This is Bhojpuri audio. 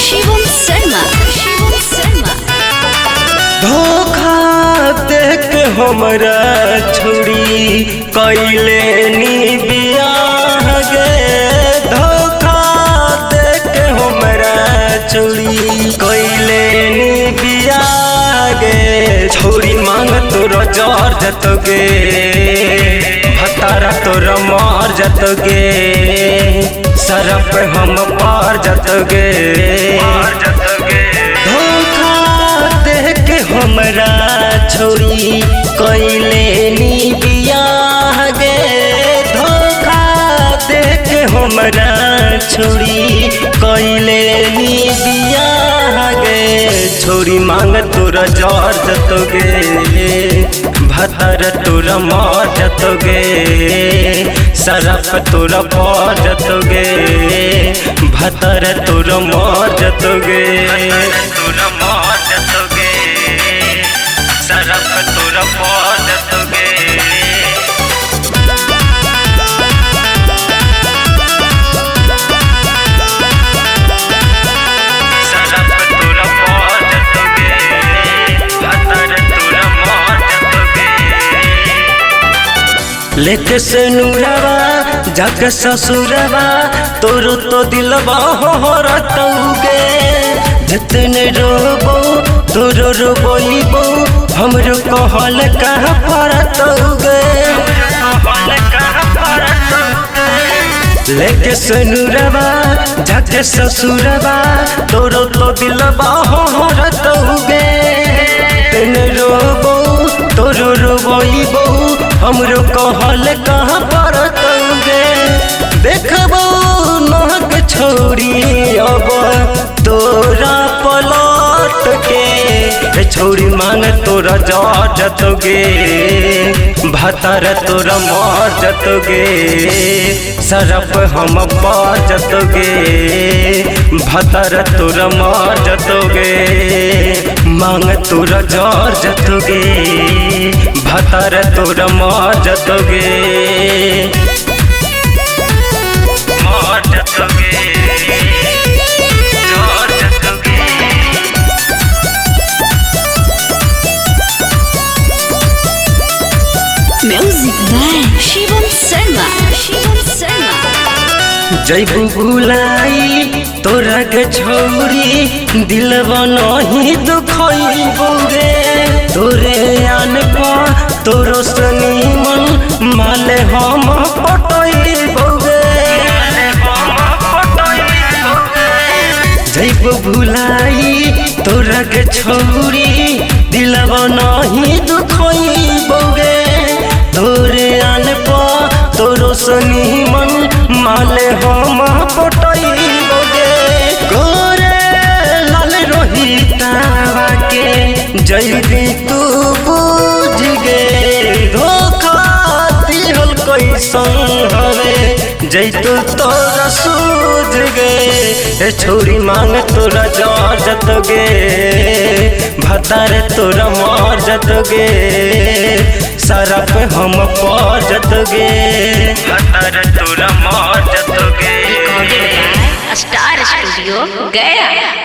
शिवम शर्मा। धोखा देख हमरा छोड़ी कैले नी बियाह गे। धोखा देख हमरा छोड़ी कैले नी बियाह गे। छोड़ी मांग तोर जर जत गे। भतारा तोर मर जत गे। सरप हम पार जत गे। धोखा देख हमरा छोड़ी कैले नी बियाह गे। धोखा देख हमरा छोड़ी कैले नी बियाह गे। छोड़ी मांग तोर जर जत गे। भतर तोर मर जत गे। सरप तोर पर जत गे। भतर तोर मर जत गे। सरप तोर पर जत गे। सरप तोर पर जत गे। भतर तोर मर जत गे। लेके से नूरवा जग ससुरवा तोर तो दिलवा होरतौगे। जितने रोबो तोर रोबो हमरो कहल कहाँ परतौगे। लेके से नूरवा जग ससुरवा तोर तो दिलवा होरतौगे। जितने रोबो तोर रोबो हमरो कहल कहाँ परतौगे। देखबो नहक छोड़ी अब तोरा पलट के। छोड़ी मांग तोरा जर जत गे। भतर तोरा मर जत गे। सरप हम पर जत गे। भतर तोरा मर जत गे। मांग तोरा जर जत गे। भतर तोरा मर जत गे। मर जत गे। जर जत गे। Music by Shivam Sharma. जैबू भुलाई तोरा के छोड़ी दिलवा नहीं दुखैबू गे। तोरे आन पर तोरो सनी मन माले हम पटैबू गे। जैबू भुलाई तोरा के छोड़ी दिलवा नहीं दुखैबू गे। तोरे आन पर तोरो सनी मन माले हम पटैबू गे। गोरे लाल रोहितावा के जैबी तू बुझ गे। धोखा दिहल कैसन हवे जैतू तोरा सूझ गे। छोड़ी मांग तोरा जर जत गे। भतर तोरा मर जत गे। सरप हम पर जत गे। भतर तोरा मर जत गे। स्टार स्टूडियो गया।